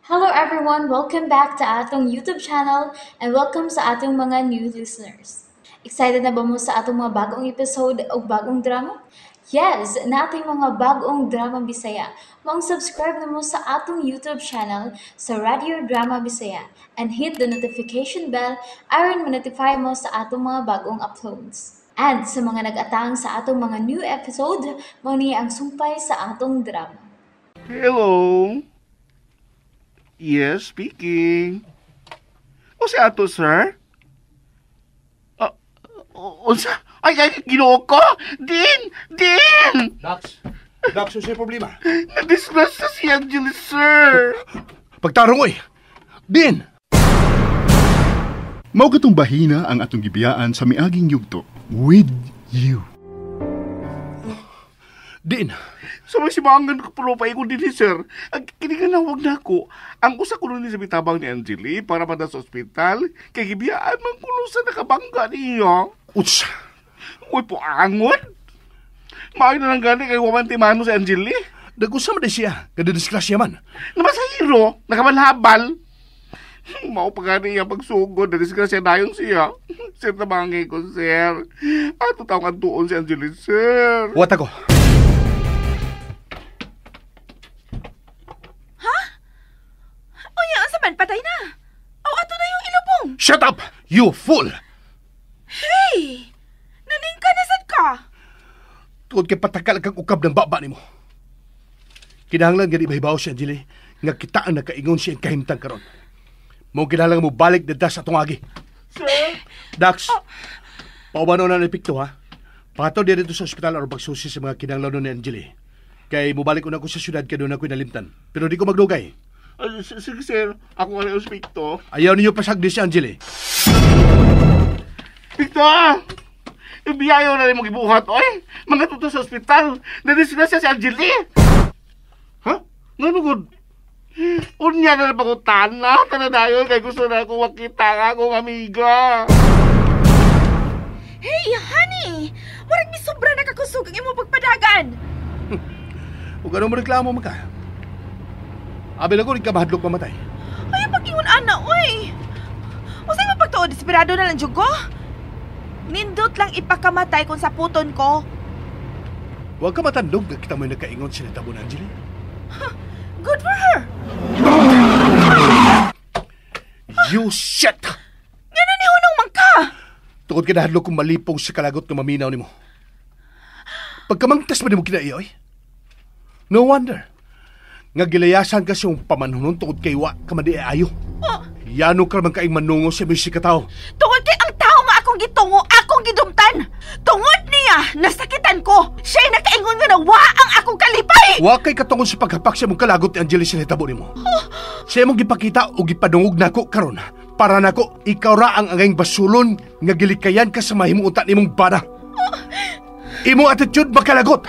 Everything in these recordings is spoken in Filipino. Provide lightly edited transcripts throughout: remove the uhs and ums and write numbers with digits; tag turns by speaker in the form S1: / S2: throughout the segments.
S1: Hello everyone! Welcome back to atong YouTube channel and welcome sa atong mga new listeners. Excited na ba mo sa atong mga bagong episode o bagong drama? Yes, na ating mga bagong drama Bisaya. Mag-subscribe na mo sa atong YouTube channel sa Radio Drama Bisaya and hit the notification bell aron ma-notify mo sa atong mga bagong uploads. And sa mga nag-atang sa atong mga new episode, mo niya ang sumpay sa atong drama.
S2: Hello? Yes, speaking. O si ato, sir? Unsa? Ay, ginoo ko! Din!
S3: Dax, unsay problema?
S2: Na-disgrace na si Angeles, sir!
S3: Pagtarong oy. Din.
S4: Mao katong bahina ang atong gibiyaan sa miaging yugto with you.
S3: Din.
S2: Sa may simangan ko pulo pa ikon din, sir. Ang kiniganawag na ako, ang usa ko nun sa bitabang ni Angeli para mada sa ospital, kay gibiyaan man kuno sa nakabangga niya.
S3: Uts.
S2: Uy po, angon! Maayo na lang gani kay waman timano si Angeli.
S3: Dagusa man siya, kada disgrasya man.
S2: Naman sa hero, nakabalhabal. Mao pa gani niya pagsugod na disgrasya dayon siya. Sir, tabangi ko, sir. Ato tawag ang tuon si Angeli, sir.
S3: Wat ako.
S5: Unya, asa man, patay na. Aw, ato na yung ilubong.
S3: Shut up, you fool!
S5: Hey! Naningka na sad ka.
S3: Tuod kay patakal kag ukab ng baba nimo. Kinahanglan gani mahibaw si Angeli nga kita ang nakaingon siya kahimtang karon. Mo kinahanglan mo balik dada sa tungagi.
S2: Sir?
S3: Dax, paubano na epekto ha. Pato dito sa ospital aron pagsusi sa mga kinahanglan ni Angeli. Kay mubalik ko na ko sa syudad kay doon ako nalimtan. Pero di ko magdugay.
S2: Sige, sir. Ako nga yung speak to.
S3: Ayaw ninyo pasagdi si Angeli.
S2: Victor! Ibiyayo na rin mong ibuhat, oy! Mga tuto sa ospital! Nadisgrasya si Angeli! Ha? Nga nugod? Unya na napagutan na! Tanadayon kay gusto na akong makita nga akong amiga!
S5: Hey, honey! Warag mi sobra nakakusog ang imong pagpadagan.
S3: Kung anong mo reklamo mo ka. Abi na ko rin ka mahadlok mamatay.
S5: Ay, pag-ingon ana, uy! O sa'yo mapagtuod, desperado na lang jud ko? Nindot lang ipakamatay kung sa puton ko.
S3: Huwag ka matandog na kita mo'y nakaingon sila tabo na Angeli.
S5: Good for her!
S3: You shit!
S5: Nga na ni hunong man ka!
S3: Tukod ka nahadlok kong malipong sa kalagot na maminaw ni mo. Pagkamangtas ba ni mo kinaiyoy? No wonder. Nga gilayasan ka siyang pamanhunon tukod kay wa ka madi ayo.
S5: Oh,
S3: Yano ka man kaing manungo sa musika tao.
S5: tungod kay ang tao nga akong gitungo, akong gidumtan. Tungod niya, nasakitan ko. Siya'y nakaingon nga na wa ang akong kalipay.
S3: Wa kay katungod sa paghapak sa mong kalagot ni Angeli sa hitabo nimo. Siya mong gipakita o gipadungog nako karon para nako ikaw ra ang angayng basulon nga gilikayan ka sa mahimuutan nimong bana. Imo attitude makalagot.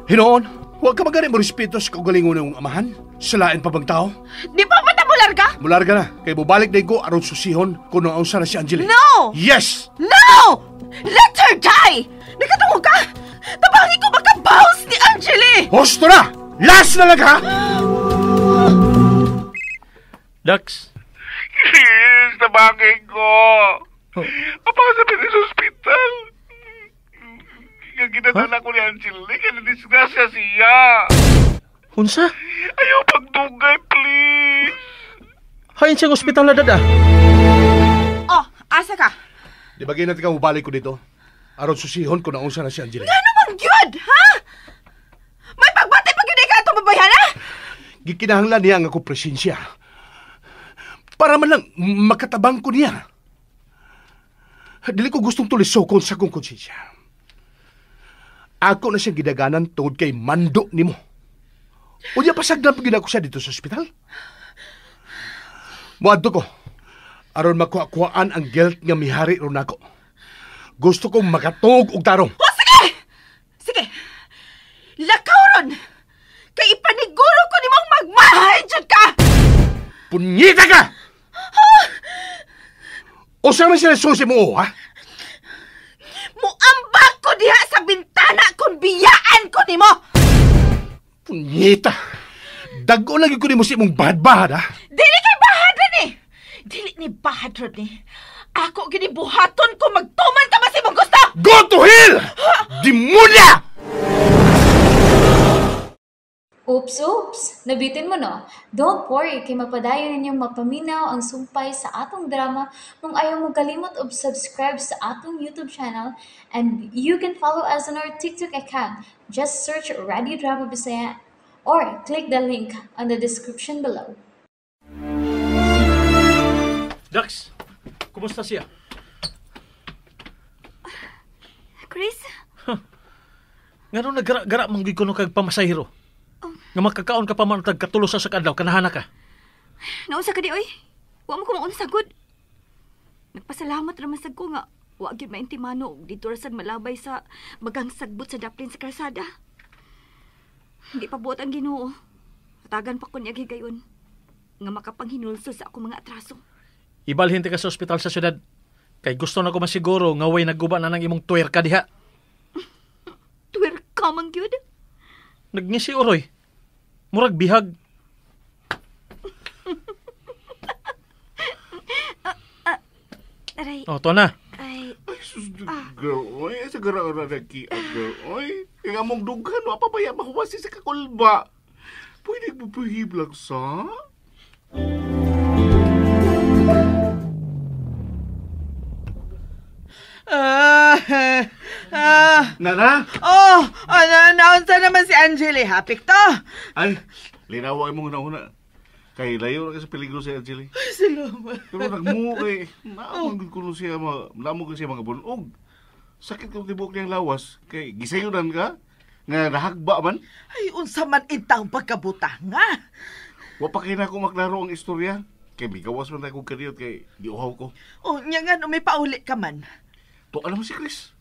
S3: Hinoon, huwag ka magani mo respeto sa kaugalingon ng amahan. Salain pa bang tao?
S5: Di ba matabular ka?
S3: Mularga na, kay bubalik na ko aron susihon kung noong sa na si Angeli.
S5: No!
S3: Yes!
S5: No! Let her die! Nagkatungog ka! Tabangi ko makabounce ni Angeli!
S3: Hosto na! Last na lang ha!
S6: Dax,
S2: Yes, tabangin ko! Apa ka sabi sa ospital? Yung ginadala ko ni Angeli, kaya nadisgrasya siya!
S6: unsa?
S2: Ayaw pagdugay, please!
S6: Hain siyang ospital na dada.
S5: Oh, asa ka?
S3: Di ba natin ka mubalik ko dito? Aron susihon kung noong sa na si Angeli.
S5: Ano mang gyud, ha? May pagbati pag yun ka itong babayan, ha?
S3: Gikinahanglan niya ang ako presensya. Para man lang makatabang ko niya. Dili ko gustong tulisokon sa kong konsensya. Ako na siyang gidaganan tungod kay mando nimo. O niya pasagdan pag ginako siya dito sa ospital. Muadto ko. Aron makuha-kuhaan ang guilt nga mihari ron ako. Gusto kong makatungog og tarong.
S5: O, sige! Sige! Lakaw ron! Kay ipaniguro ko ni mong magmahay dyan ka!
S3: Punyita ka! O saan man sila susi mo, ha?
S5: Muambag ko diha sa bintana kung biyaan ko ni mo!
S3: Punyita! Dago lagi ko ni mo si mong bahad-bahad, ha?
S5: Dili kay bahad ni. Dili ni bahad ni. Ako ginibuhaton ko magtuman ka ba si mong gusto?
S3: Go to hell! Demonya!
S1: Oops! Nabitin mo no? Don't worry, kay mapadayon ninyong mapaminaw ang sumpay sa atong drama kung ayaw mo kalimot of subscribe sa atong YouTube channel and you can follow us on our TikTok account. Just search Radio Drama Bisaya or click the link on the description below.
S6: Dax, kumusta siya?
S7: Chris?
S6: Nga nung naggara-gara mong gikono kag pamasahiro. Nga makakaon ka pa man tagkatulos sa kadlaw, kanahana ka.
S7: Nausa ka di, oy. Wa mo ko mauna sagod. Nagpasalamat raman sad ko nga wa gyud maintimano dito ra sad malabay sa bagang sagbot sa daplin sa kalsada. Hindi pa buot ang Ginoo. Tagan pa ko niya gigayon nga makapanghinulso sa ako mga atraso.
S6: Ibalhin ti ka sa ospital sa syudad. Kay gusto na ko masiguro nga way nagguba na ng imong tuwer ka diha.
S7: Tuwer ka man gyud.
S6: Nagngisi oroy. Murag bihag.
S7: Aray,
S6: Oh, to na.
S7: ay,
S2: Ay, sus, girl, oy. Sa gara-gara na girl, oy. Kaya mong dugan, wapa ba yan mahuwasi sa kakulba? Pwede mo pahiblag sa? Nana?
S5: Naunsa naman si Angeli, hapik to.
S2: Ay, linaway mo una-una. Kay layo na sa peligro si Angeli.
S5: Ay, salamat.
S2: Pero nagmuo kay, naamang ko siya, naamang ko siya mga bunog. Sakit kong tibok niyang lawas. Kay, gisayunan ka? Nga nahagba man?
S5: Ay, unsa man intang pagkabuta nga.
S2: Wapa kayo na ako maklaro ang istorya. Kay, bigawas man tayo kong kaniyot kay, diuhaw ko.
S5: O, niya nga, may pauli ka man.
S2: To, alam mo si Chris?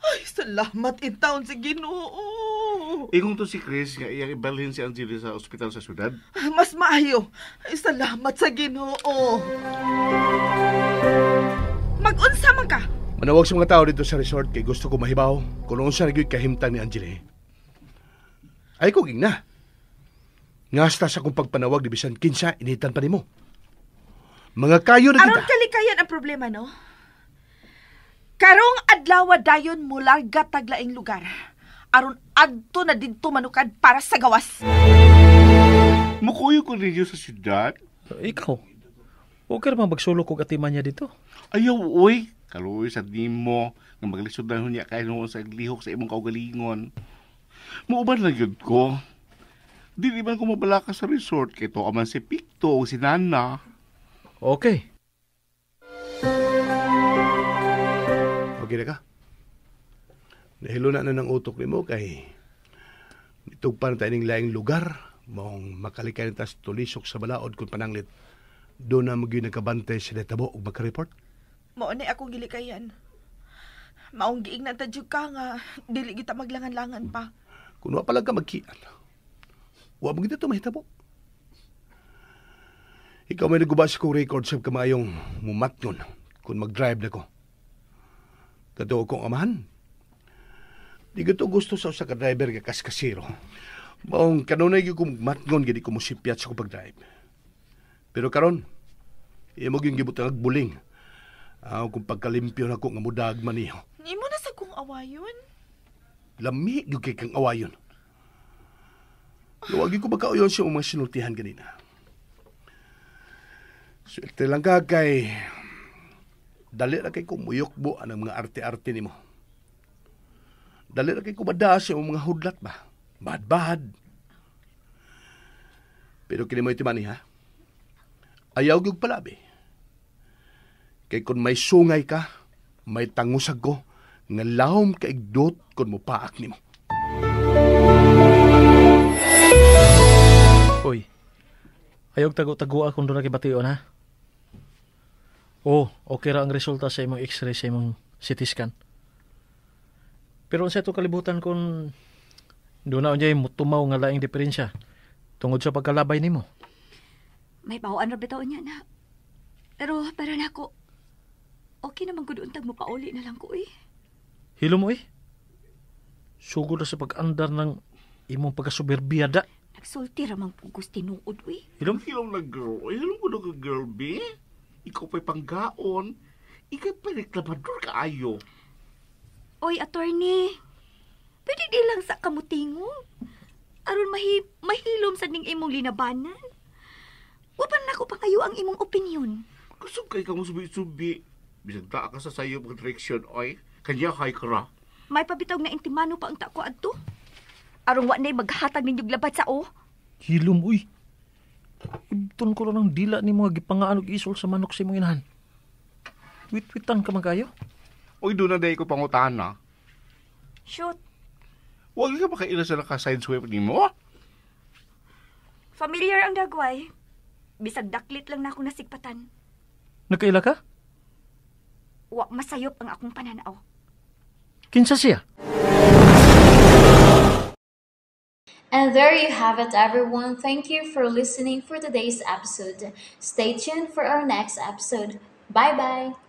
S5: Ay, salamat intaon si Ginoo.
S2: Ingong to si Chris nga iyang ibalhin si Angeli sa ospital sa syudad.
S5: Mas maayo. Ay, salamat sa Ginoo. Mag-unsa man ka?
S3: Manawag sa mga tao dito sa resort kay gusto ko mahibaw kung noon sa nagyo'y kahimtang ni Angeli. Ay ko ging na. Ngasta sa kong pagpanawag di bisan kinsa initan pa nimo. Mga kayo na
S5: Aron
S3: kita.
S5: kalikayan ang problema, no? Karong adlaw dayon mula taglaing lugar. Aron adto na didto manukad para sa gawas.
S2: Mukuyo ko ninyo sa syudad?
S6: Ikaw, okay naman magsulok kong atiman niya dito.
S2: Ayaw, uy. Kaluoy sa nimo nga maglisod na niya kay noon sa lihok sa imong kaugalingon. Muuban na yun ko. Di man ko mabalaka sa resort kay to aman si Picto o si Nana.
S6: Okay.
S3: Okay na ka? Nahilo na ng utok ni mo kay nitugpan tayo ng laing lugar mong makalikay na tas tulisok sa balaod kung pananglit. Doon na magiging nagkabantay si Netabo o magka-report.
S5: Mao ni akong gilikayan. Maong giing na tadyog ka nga dili kita maglangan-langan pa.
S3: Kung wa palang ka magkian, wa mo gito mahitabo. Ikaw may nagubas kong record sa kamayong mumatngon kung mag-drive na ko. Totoo kong amahan. Di ko gusto sa usa ka driver ka kaskasiro. Maong kanunay kong matngon gini ko musipyat sa kong pag-drive. Pero karon, imo yung gibot ang agbuling. Kung pagkalimpyo na ko nga mudag maniho.
S5: Imo na sa kong awayon.
S3: Lami yung kay kang awayon. Luwagi ko magkauyon siya mga sinultihan ganina. Swerte lang ka kay dali na kay kumuyokbo ang mga arte-arte ni mo. Dali na kay kumadaas siya mga hudlat ba? Bad-bad. Pero kini mo itimani ha? Ayaw gyud palabi. Kay kung may sungay ka, may tangusag ko, nga lahom kaigdot kung mo paak ni mo.
S6: Uy, ayaw tago-tago akong doon nakibation ha? Oh, okay ra ang resulta sa imong x-ray sa imong CT scan. Pero sa ito kalibutan kung doon na unyay tumaw nga laing diferensya tungod sa pagkalabay nimo.
S7: may bawaan ra bitaw niya na. Pero para na ako, okay naman ko doon tag mo pauli na lang ko eh.
S6: Hilo mo eh. Sugod na sa pag-andar ng imong pagkasuberbiyada.
S7: Nagsulti ramang pugos tinuod, uy.
S6: Hilom?
S2: Hilom na girl. Ay, hilom ko na ka girl, be. Ikaw pa'y panggaon. Ikaw pa'y reklamador ka ayo.
S7: Oy, attorney. Pwede di lang sa kamutingog. Aron mahilom sa ning imong linabanan. Wapan na ko pangayo ang imong opinion.
S2: Kasugkay ka mo subi-subi. Bisag taa ka sa sayo mga direksyon, oy. Kanya kay kara.
S7: May pabitaw na intimano pa ang tako adto. Aron wa nay maghatag ninyog labat sa o.
S6: Hilom, uy. Ibton ko lang ng dila ni mga gipangaan og isol sa manok sa imong inahan. Wit-witan ka man kayo.
S2: Oy, doon na dahi ko pangutana.
S7: Shoot.
S2: Huwag ka makaila sa naka-sideswipe ni mo.
S7: Familiar ang dagway. Bisag daklit lang na ako nasigpatan.
S6: Nagkaila ka?
S7: Wa masayop ang akong pananaw.
S6: Kinsa siya?
S1: And there you have it, everyone. Thank you for listening for today's episode. Stay tuned for our next episode. Bye bye.